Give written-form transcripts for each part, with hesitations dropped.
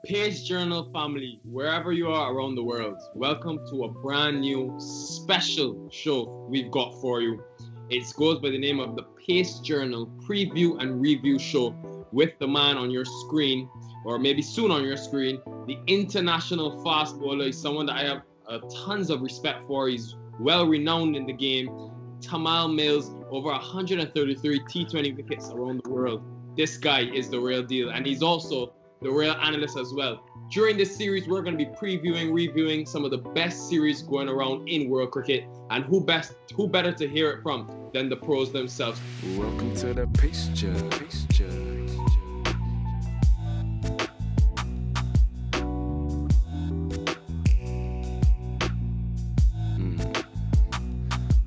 Page Journal family, wherever you are around the world, welcome to a brand new special show we've got for you. It goes by the name of the Pace Journal Preview and Review Show with the man on your screen, or maybe soon on your screen, the international fast bowler. He's someone that I have tons of respect for. He's well renowned in the game. Tymal Mills, over 133 T20 wickets around the world. This guy is the real deal, and he's also the real analyst as well. During this series, we're going to be reviewing some of the best series going around in world cricket, and who better to hear it from than the pros themselves. Welcome to the Pace Journal.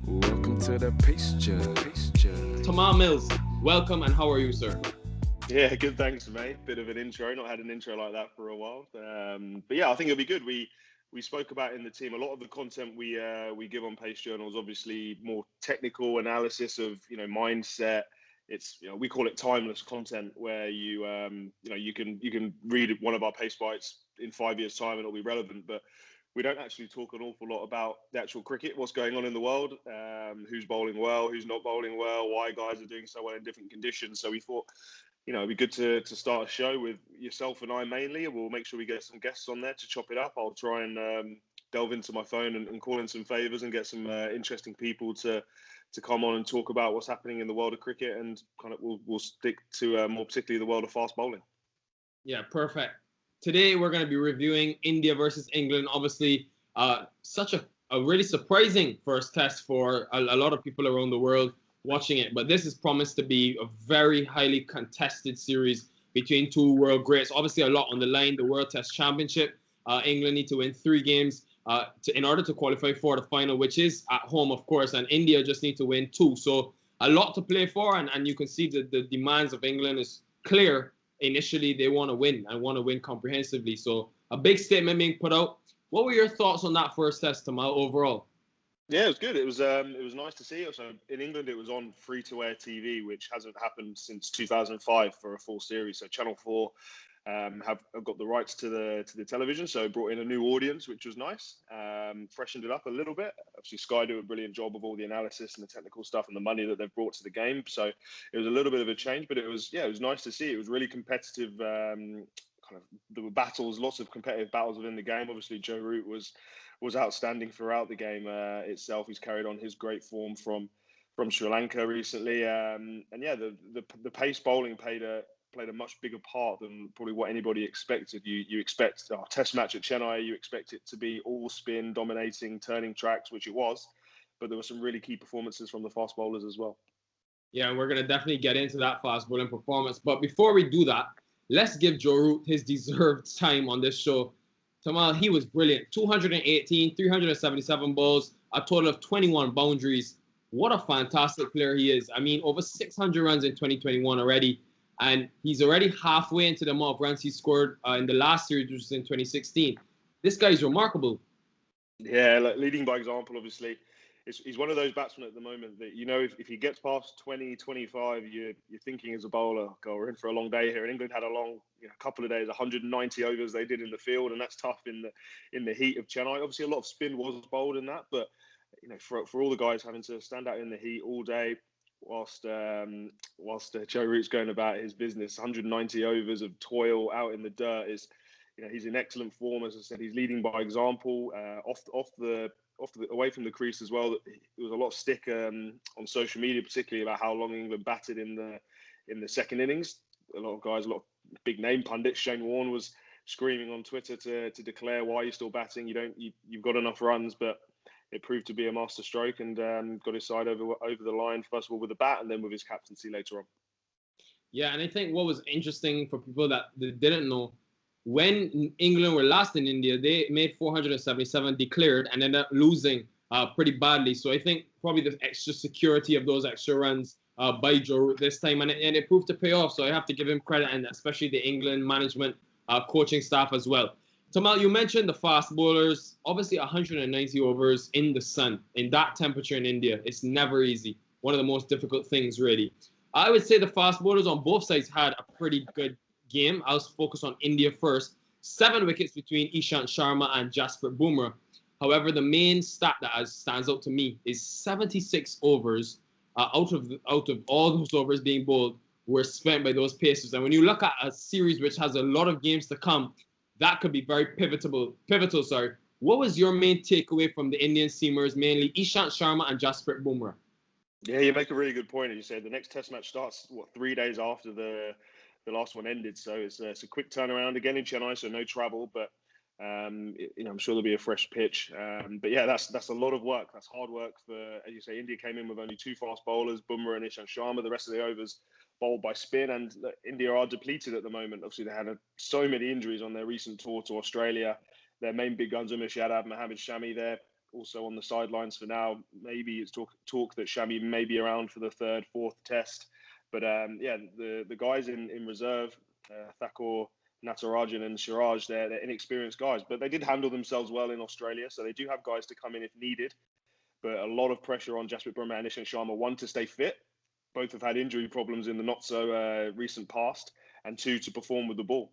Welcome to the Pace Journal. Tymal Mills, welcome, and how are you, sir? Yeah, good, thanks, mate. Bit of an intro. Not had an intro like that for a while. But yeah, I think it'll be good. We spoke about in the team a lot of the content we give on Pace Journal is obviously more technical analysis of mindset. It's we call it timeless content, where you can read one of our Pace Bites in 5 years' time and it'll be relevant. But we don't actually talk an awful lot about the actual cricket, what's going on in the world, who's bowling well, who's not bowling well, why guys are doing so well in different conditions. So we thought, it'd be good to start a show with yourself and I mainly. We'll make sure we get some guests on there to chop it up. I'll try and delve into my phone and call in some favours and get some interesting people to come on and talk about what's happening in the world of cricket, and kind of we'll stick to more particularly the world of fast bowling. Yeah, perfect. Today we're going to be reviewing India versus England. Obviously, such a really surprising first test for a lot of people around the world watching it, but this is promised to be a very highly contested series between two world greats. Obviously, a lot on the line. The World Test Championship. England need to win 3 games in order to qualify for the final, which is at home, of course, and India just need to win 2. So a lot to play for, and you can see that the demands of England is clear. Initially, they want to win and want to win comprehensively. So a big statement being put out. What were your thoughts on that first test, Tymal, overall? Yeah, it was good. It was nice to see. So in England, it was on free-to-air TV, which hasn't happened since 2005 for a full series. So Channel 4 have got the rights to the television, so brought in a new audience, which was nice. Freshened it up a little bit. Obviously, Sky do a brilliant job of all the analysis and the technical stuff and the money that they've brought to the game. So it was a little bit of a change, but it was nice to see. It was really competitive. Kind of there were battles, lots of competitive battles within the game. Obviously, Joe Root was outstanding throughout the game itself. He's carried on his great form from Sri Lanka recently, and yeah, the pace bowling played a much bigger part than probably what anybody expected. You expect a Test match at Chennai, you expect it to be all spin, dominating, turning tracks, which it was, but there were some really key performances from the fast bowlers as well. Yeah, we're gonna definitely get into that fast bowling performance, but before we do that, let's give Joe Root his deserved time on this show. Tymal, he was brilliant. 218, 377 balls, a total of 21 boundaries. What a fantastic player he is. I mean, over 600 runs in 2021 already, and he's already halfway into the amount of runs he scored in the last series, which was in 2016. This guy is remarkable. Yeah, leading by example, obviously. He's one of those batsmen at the moment that, if he gets past 20, 25, you're thinking as a bowler, we're in for a long day here. And England had a long couple of days, 190 overs they did in the field, and that's tough in the heat of Chennai. Obviously, a lot of spin was bowled in that, but for all the guys having to stand out in the heat all day, whilst Joe Root's going about his business, 190 overs of toil out in the dirt is, he's in excellent form. As I said, he's leading by example. Away from the crease as well. There was a lot of stick on social media, particularly about how long England batted in the second innings. A lot of big name pundits. Shane Warne was screaming on Twitter to declare why you're still batting. You've got enough runs, but it proved to be a master stroke and got his side over the line, first of all with the bat and then with his captaincy later on. Yeah, and I think what was interesting for people that didn't know, when England were last in India, they made 477 declared and ended up losing pretty badly. So I think probably the extra security of those extra runs by Joe Root this time, and it proved to pay off. So I have to give him credit, and especially the England management, coaching staff as well. Tymal, you mentioned the fast bowlers. Obviously, 190 overs in the sun, in that temperature in India, it's never easy. One of the most difficult things, really. I would say the fast bowlers on both sides had a pretty good game. I'll focus on India first. 7 wickets between Ishant Sharma and Jasprit Bumrah. However, the main stat that stands out to me is 76 overs out of all those overs being bowled were spent by those pacers. And when you look at a series which has a lot of games to come, that could be very pivotal. What was your main takeaway from the Indian seamers, mainly Ishant Sharma and Jasprit Bumrah? Yeah, you make a really good point. As you said, the next Test match starts 3 days after the last one ended, so it's a quick turnaround again in Chennai, so no travel, but I'm sure there'll be a fresh pitch. But yeah, that's a lot of work. That's hard work for, as you say, India came in with only 2 fast bowlers, Bumrah and Ishant Sharma. The rest of the overs bowled by spin, and India are depleted at the moment. Obviously, they had so many injuries on their recent tour to Australia. Their main big guns, Umesh Yadav, Mohammad Shami, they're also on the sidelines for now. Maybe it's talk that Shami may be around for the 3rd, 4th Test. But the guys in reserve, Thakur, Natarajan and Siraj, they're inexperienced guys, but they did handle themselves well in Australia, so they do have guys to come in if needed. But a lot of pressure on Jasprit Bumrah and Ishant Sharma, 1, to stay fit. Both have had injury problems in the not so recent past, and 2, to perform with the ball.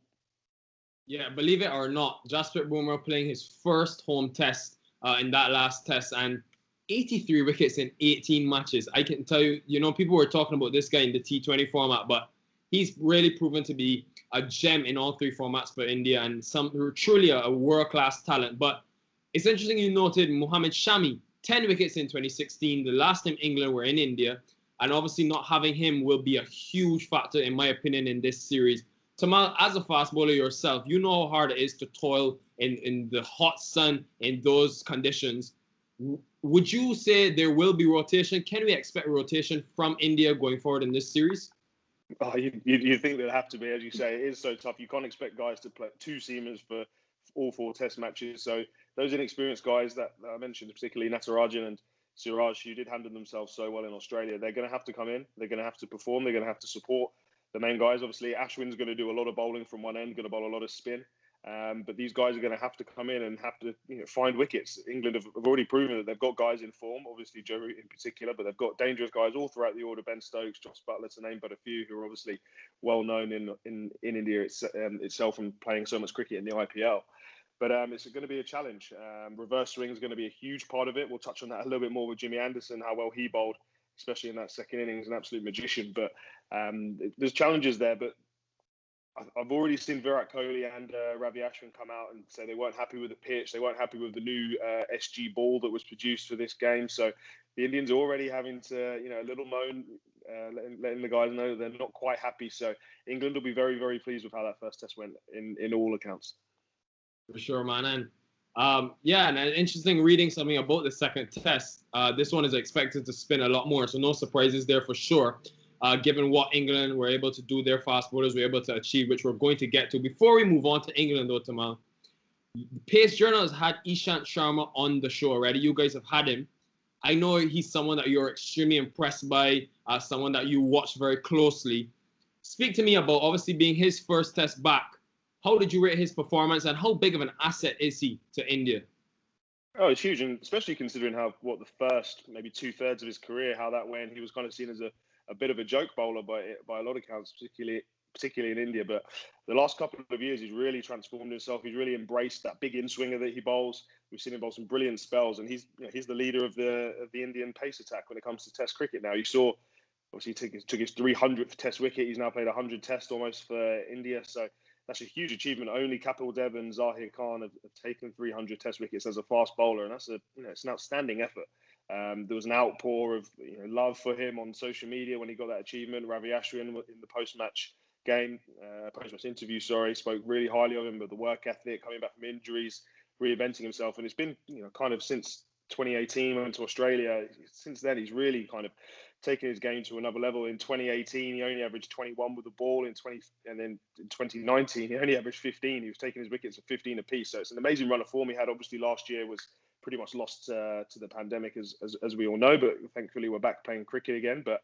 Yeah, believe it or not, Jasprit Bumrah playing his first home test in that last test, and 83 wickets in 18 matches. I can tell you, people were talking about this guy in the T20 format, but he's really proven to be a gem in all 3 formats for India, and truly a world-class talent. But it's interesting you noted Mohammad Shami, 10 wickets in 2016, the last time England were in India, and obviously not having him will be a huge factor, in my opinion, in this series. Tymal, as a fast bowler yourself, you know how hard it is to toil in the hot sun in those conditions. Would you say there will be rotation? Can we expect rotation from India going forward in this series? Oh, you think there'd have to be, as you say, it is so tough. You can't expect guys to play 2 seamers for all 4 Test matches. So those inexperienced guys that I mentioned, particularly Natarajan and Siraj, who did handle themselves so well in Australia, they're going to have to come in. They're going to have to perform. They're going to have to support the main guys. Obviously, Ashwin's going to do a lot of bowling from one end, going to bowl a lot of spin. But these guys are going to have to come in and have to find wickets. England have already proven that they've got guys in form, obviously Joe Root in particular, but they've got dangerous guys all throughout the order. Ben Stokes, Joss Buttler, to name but a few, who are obviously well known in India itself and playing so much cricket in the IPL. But it's going to be a challenge. Reverse swing is going to be a huge part of it. We'll touch on that a little bit more with Jimmy Anderson, how well he bowled, especially in that second innings, an absolute magician. But there's challenges there. But I've already seen Virat Kohli and Ravi Ashwin come out and say they weren't happy with the pitch. They weren't happy with the new SG ball that was produced for this game. So the Indians are already having to, a little moan, letting the guys know that they're not quite happy. So England will be very, very pleased with how that first test went in all accounts. For sure, man. And and interesting reading something about the second test. This one is expected to spin a lot more, so no surprises there for sure. Given what England were able to do, their fast bowlers were able to achieve, which we're going to get to. Before we move on to England, though, Tymal, the Pace Journal has had Ishant Sharma on the show already. You guys have had him. I know he's someone that you're extremely impressed by, someone that you watch very closely. Speak to me about, obviously, being his first test back. How did you rate his performance, and how big of an asset is he to India? Oh, it's huge, and especially considering the first maybe 2/3 of his career, how that went. He was kind of seen as a bit of a joke bowler by a lot of accounts, particularly in India. But the last couple of years, he's really transformed himself. He's really embraced that big in-swinger that he bowls. We've seen him bowl some brilliant spells, and he's the leader of the Indian pace attack when it comes to Test cricket. Now, you saw, obviously, he took his 300th Test wicket. He's now played 100 Tests almost for India. So that's a huge achievement. Only Kapil Dev and Zahir Khan have taken 300 Test wickets as a fast bowler, and that's it's an outstanding effort. There was an outpour of love for him on social media when he got that achievement. Ravi Ashwin in the post-match interview, spoke really highly of him, but the work ethic, coming back from injuries, reinventing himself, and it's been kind of since 2018 went to Australia. Since then, he's really kind of taken his game to another level. In 2018, he only averaged 21 with the ball. And then in 2019, he only averaged 15. He was taking his wickets at 15 apiece. So it's an amazing run of form he had. Obviously, last year was pretty much lost to the pandemic, as we all know. But thankfully, we're back playing cricket again. But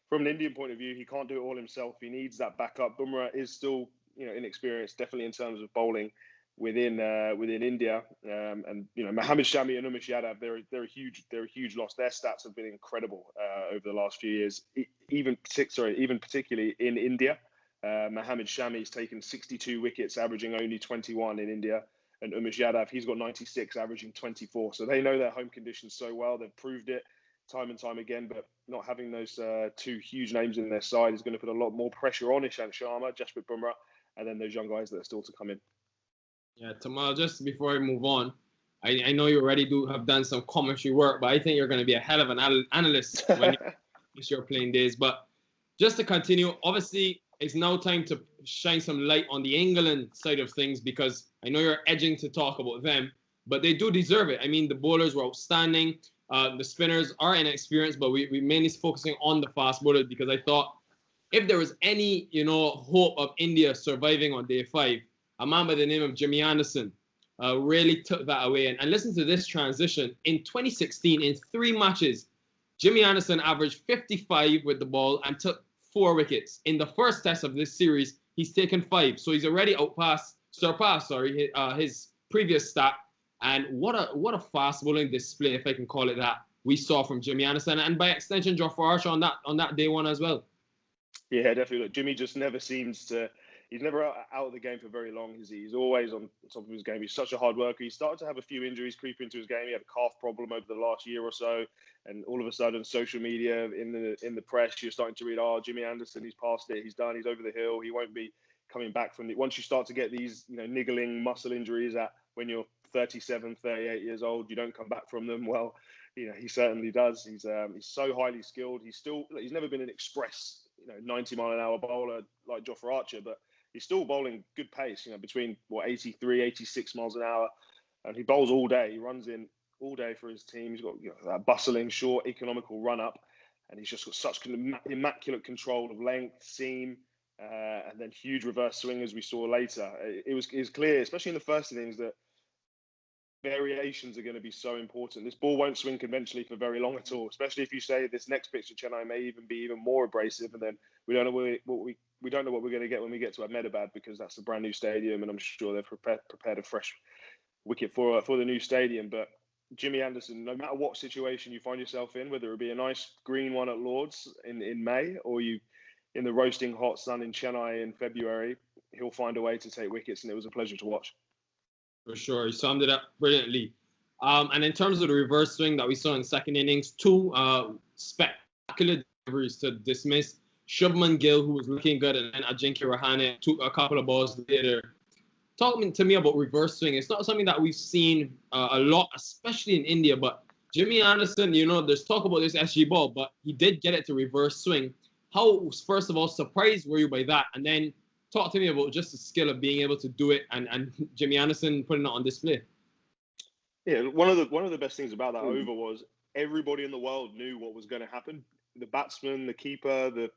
from an Indian point of view, he can't do it all himself. He needs that backup. Bumrah is still inexperienced, definitely in terms of bowling within India, and Mohammad Shami and Umesh Yadav, they're a huge loss. Their stats have been incredible over the last few years, even particularly in India. Mohammad Shami's taken 62 wickets, averaging only 21 in India. And Umesh Yadav, he's got 96, averaging 24. So they know their home conditions so well. They've proved it time and time again. But not having those two huge names in their side is going to put a lot more pressure on Ishant Sharma, Jasprit, Bumrah, and then those young guys that are still to come in. Yeah, Tymal, just before I move on, I know you already have done some commentary work, but I think you're going to be a hell of an analyst when you finish your playing days. But just to continue, obviously, it's now time to shine some light on the England side of things, because I know you're edging to talk about them, but they do deserve it. I mean, the bowlers were outstanding. The spinners are inexperienced, but we mainly focusing on the fast bowlers, because I thought if there was any, hope of India surviving on day 5, a man by the name of Jimmy Anderson really took that away. And listen to this transition. In 2016, in 3 matches, Jimmy Anderson averaged 55 with the ball and took 4 wickets. In the first test of this series, he's taken 5. So he's already surpassed his previous stat. And what a fast bowling display, if I can call it that, we saw from Jimmy Anderson, and by extension, Jofra Archer on that day 1 as well. Yeah, definitely. Look, Jimmy just never seems to. He's never out of the game for very long. He's always on top of his game. He's such a hard worker. He started to have a few injuries creep into his game. He had a calf problem over the last year or so, and all of a sudden, social media, in the press, you're starting to read, Jimmy Anderson, he's past it, he's done, he's over the hill, he won't be coming back from it. Once you start to get these, niggling muscle injuries when you're 37, 38 years old, you don't come back from them. Well, he certainly does. He's so highly skilled. He's never been an express, 90-mile-an-hour bowler like Jofra Archer, but he's still bowling good pace, between 83, 86 miles an hour, and he bowls all day. He runs in all day for his team. He's got that bustling, short, economical run up, and he's just got such immaculate control of length, seam, and then huge reverse swing, as we saw later. It was clear, especially in the first innings, that variations are going to be so important. This ball won't swing conventionally for very long at all, especially if you say this next pitch to Chennai may even be even more abrasive, and then we don't know what we're going to get when we get to Ahmedabad, because that's a brand new stadium, and I'm sure they've prepared a fresh wicket for the new stadium. But Jimmy Anderson, no matter what situation you find yourself in, whether it be a nice green one at Lord's in May, or you in the roasting hot sun in Chennai in February, he'll find a way to take wickets, and it was a pleasure to watch. For sure, he summed it up brilliantly. And in terms of the reverse swing that we saw in the second innings, 2 spectacular deliveries to dismiss. Shubman Gill, who was looking good, and then Ajinkya Rahane took a couple of balls later. Talk to me about reverse swing. It's not something that we've seen a lot, especially in India, but Jimmy Anderson, there's talk about this SG ball, but he did get it to reverse swing. How, first of all, surprised were you by that? And then talk to me about just the skill of being able to do it, and Jimmy Anderson putting it on display. Yeah, one of the best things about that over was everybody in the world knew what was going to happen. The batsman, the keeper, the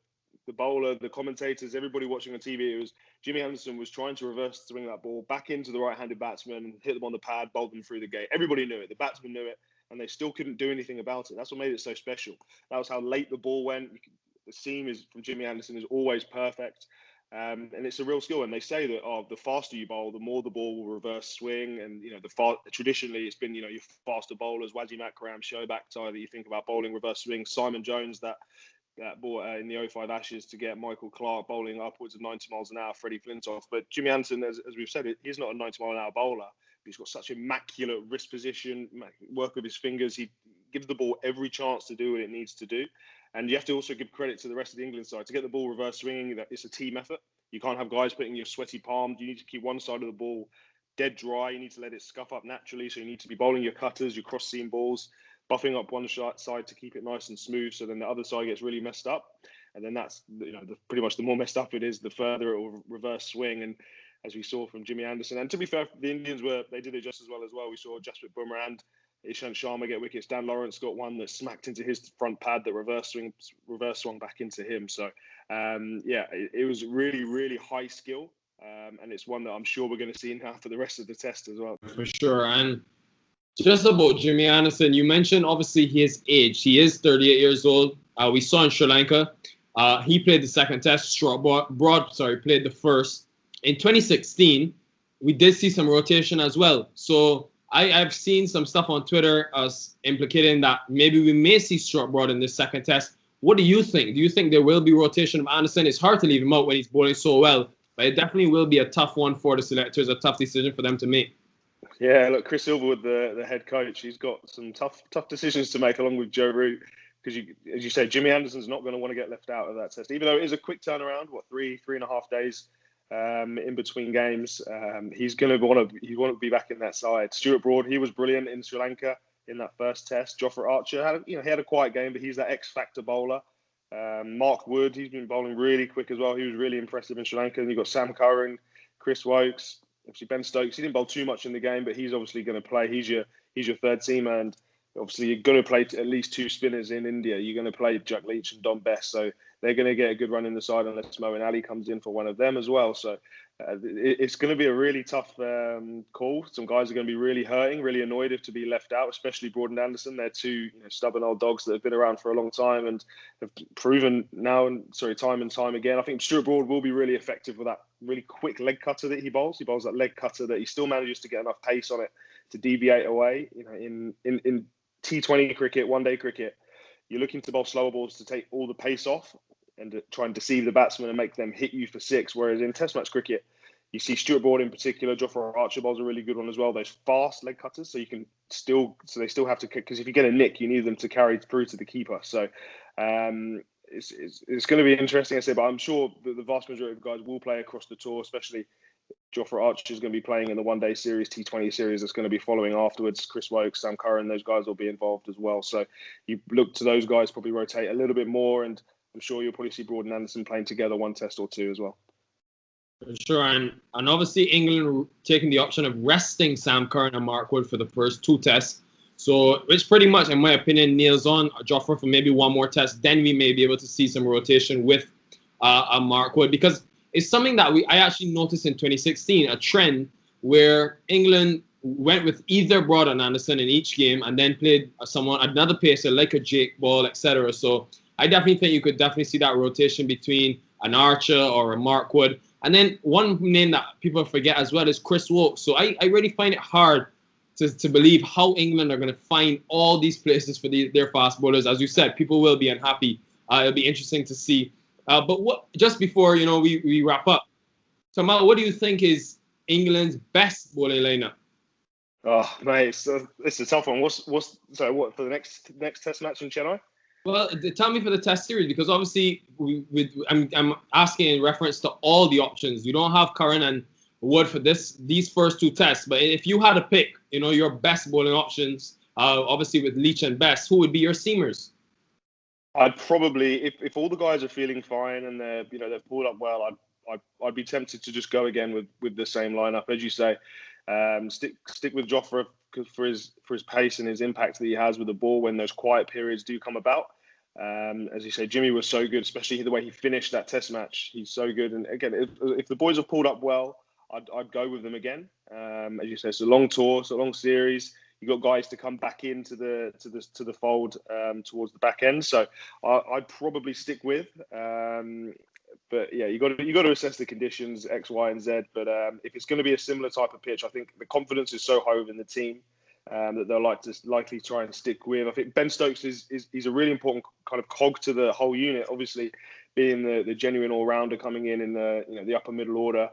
bowler, the commentators, everybody watching on TV. It was Jimmy Anderson was trying to reverse swing that ball back into the right-handed batsman and hit them on the pad, bowl them through the gate. Everybody knew it. The batsmen knew it, and they still couldn't do anything about it. That's what made it so special. That was how late the ball went. The seam from Jimmy Anderson is always perfect. And it's a real skill. And they say that the faster you bowl, the more the ball will reverse swing. And traditionally it's been your faster bowlers, Wazim Akram, Shoaib Akhtar, that you think about bowling reverse swing. Simon Jones that bought in the 05 Ashes to get Michael Clarke bowling upwards of 90 miles an hour, Freddie Flintoff. But Jimmy Anderson, as we've said, he's not a 90 mile an hour bowler. He's got such immaculate wrist position, work with his fingers. He gives the ball every chance to do what it needs to do. And you have to also give credit to the rest of the England side. To get the ball reverse swinging, it's a team effort. You can't have guys putting your sweaty palm. You need to keep one side of the ball dead dry. You need to let it scuff up naturally. So you need to be bowling your cutters, your cross-seam balls, buffing up one side to keep it nice and smooth. So then the other side gets really messed up. And then that's, pretty much the more messed up it is, the further it will reverse swing. And as we saw from Jimmy Anderson, and to be fair, the Indians they did it just as well. We saw Jasprit, Bumrah and Ishant Sharma get wickets. Dan Lawrence got one that smacked into his front pad that reverse swung back into him. So, it was really, really high skill. And it's one that I'm sure we're going to see now for the rest of the test as well. For sure. And just about Jimmy Anderson, you mentioned obviously his age. He is 38 years old. We saw in Sri Lanka. He played the second test. Broad played the first. In 2016, we did see some rotation as well. So I've seen some stuff on Twitter as implicating that maybe we may see Broad in this second test. What do you think? Do you think there will be rotation of Anderson? It's hard to leave him out when he's bowling so well, but it definitely will be a tough one for the selectors, a tough decision for them to make. Yeah, look, Chris Silverwood, the head coach, he's got some tough decisions to make along with Joe Root, because as you say, Jimmy Anderson's not going to want to get left out of that test, even though it is a quick turnaround. Three and a half days in between games. He's going to want to be back in that side. Stuart Broad, he was brilliant in Sri Lanka in that first test. Jofra Archer he had a quiet game, but he's that X factor bowler. Mark Wood, he's been bowling really quick as well. He was really impressive in Sri Lanka. And you've got Sam Curran, Chris Wokes, obviously Ben Stokes. He didn't bowl too much in the game, but he's obviously going to play. He's your third teamer, and obviously you're going to play at least two spinners in India. You're going to play Jack Leach and Don Best, so they're going to get a good run in the side unless Moeen Ali comes in for one of them as well. So it's going to be a really tough call. Some guys are going to be really hurting, really annoyed to be left out, especially Broad and Anderson. They're two stubborn old dogs that have been around for a long time and have proven time and time again. I think Stuart Broad will be really effective with that really quick leg cutter that he bowls. He bowls that leg cutter that he still manages to get enough pace on it to deviate away. In T20 cricket, one-day cricket, you're looking to bowl slower balls to take all the pace off and to try and deceive the batsman and make them hit you for six. Whereas in Test match cricket, you see Stuart Broad in particular, Jofra Archer bowls a really good one as well. Those fast leg cutters, so they still have to, because if you get a nick, you need them to carry through to the keeper. So it's going to be interesting, I say, but I'm sure the vast majority of guys will play across the tour, especially Jofra Archer is going to be playing in the one-day series, T20 series that's going to be following afterwards. Chris Wokes, Sam Curran, those guys will be involved as well. So you look to those guys probably rotate a little bit more, and I'm sure you'll probably see Broad and Anderson playing together one test or two as well. Sure, and obviously England taking the option of resting Sam Curran and Mark Wood for the first two tests. So it's pretty much, in my opinion, nails on Jofra for maybe one more test. Then we may be able to see some rotation with Mark Wood, because it's something that I actually noticed in 2016, a trend where England went with either Broad and Anderson in each game and then played another pacer like a Jake Ball, etc. So I definitely think you could definitely see that rotation between an Archer or a Mark Wood. And then one name that people forget as well is Chris Wokes. So I really find it hard to believe how England are going to find all these places for their fast bowlers. As you said, people will be unhappy. It'll be interesting to see. But just before we wrap up, Tymal, what do you think is England's best bowling lineup? Oh, mate, it's a tough one. What for the next Test match in Chennai? Well, tell me for the Test series, because obviously I'm asking in reference to all the options. You don't have Curran and Wood for these first two tests, but if you had to pick, your best bowling options, obviously with Leach and Best, who would be your seamers? I'd probably, if all the guys are feeling fine and they've pulled up well, I'd be tempted to just go again with the same lineup, as you say. Stick with Jofra for his pace and his impact that he has with the ball when those quiet periods do come about. As you say, Jimmy was so good, especially the way he finished that Test match. He's so good. And again, if the boys have pulled up well, I'd go with them again. As you say, it's a long tour, it's a long series. You've got guys to come back into the fold towards the back end. So I'd probably stick with. But yeah, you got to assess the conditions X, Y, and Z. But if it's going to be a similar type of pitch, I think the confidence is so high within the team that they'll likely try and stick with. I think Ben Stokes is a really important kind of cog to the whole unit. Obviously, being the genuine all rounder coming in the upper middle order.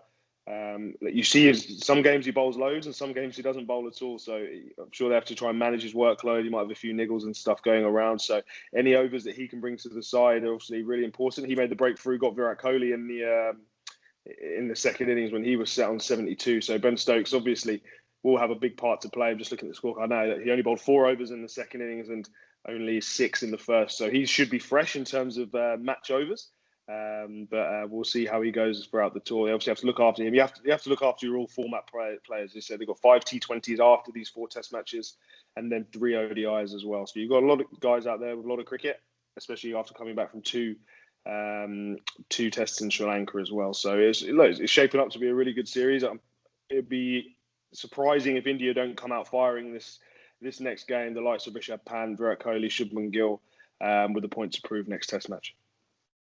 You see, some games he bowls loads, and some games he doesn't bowl at all. So I'm sure they have to try and manage his workload. He might have a few niggles and stuff going around. So any overs that he can bring to the side are obviously really important. He made the breakthrough, got Virat Kohli in the second innings when he was set on 72. So Ben Stokes obviously will have a big part to play. I'm just looking at the scorecard now. He only bowled 4 overs in the second innings and only 6 in the first. So he should be fresh in terms of match overs. But we'll see how he goes throughout the tour. They obviously have to look after him. You have to look after your all format players. They said they've got 5 T20s after these 4 Test matches, and then 3 ODIs as well. So you've got a lot of guys out there with a lot of cricket, especially after coming back from two tests in Sri Lanka as well. So it's shaping up to be a really good series. It'd be surprising if India don't come out firing this next game. The likes of Rishabh Pant, Virat Kohli, Shubman Gill, with the point to prove next Test match.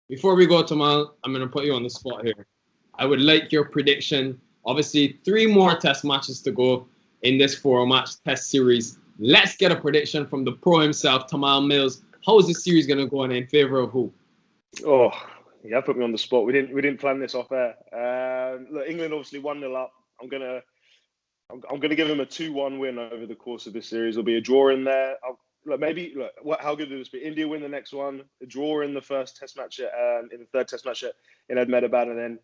Before we go, Tymal, I'm going to put you on the spot here. I would like your prediction. Obviously, 3 more Test matches to go in this 4-match Test series. Let's get a prediction from the pro himself, Tymal Mills. how is this series going to go in favor of who? Oh, yeah, put me on the spot. We didn't plan this off air. Look, England obviously 1-0 up. I'm gonna give them a 2-1 win over the course of this series. There'll be a draw in there. How good will this be? India win the next one, a draw in the first Test match, in the third Test match in Ahmedabad, and then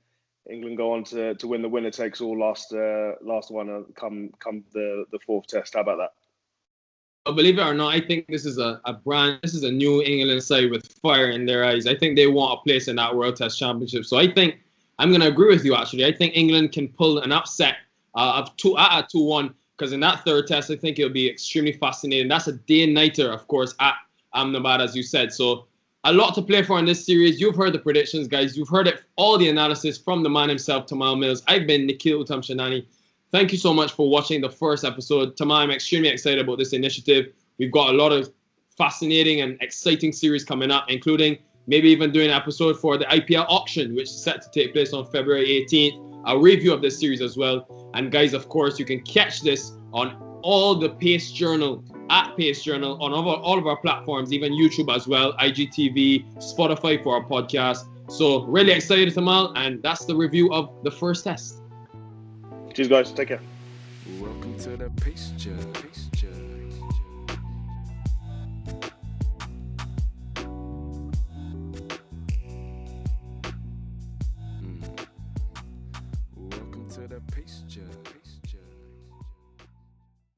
England go on to win the winner takes all last one come the fourth Test. How about that? But believe it or not, I think this is a New England side with fire in their eyes. I think they want a place in that World Test Championship. So I think I'm going to agree with you, actually. I think England can pull an upset of 2-1, because in that third Test, I think it'll be extremely fascinating. That's a day-nighter, of course, at Ahmedabad, as you said. So a lot to play for in this series. You've heard the predictions, guys. You've heard all the analysis from the man himself, Tymal Mills. I've been Nikhil Uttamchandani. Thank you so much for watching the first episode. Tymal, I'm extremely excited about this initiative. We've got a lot of fascinating and exciting series coming up, including maybe even doing an episode for the IPL auction, which is set to take place on February 18th. A review of this series as well. And guys, of course, you can catch this on all the Pace Journal, at Pace Journal, on all of our platforms, even YouTube as well, IGTV, Spotify for our podcast. So really excited, Tymal, and that's the review of the first Test. Cheers, guys. Take care. Welcome to the Pace Judge. Welcome to the Pace Judge.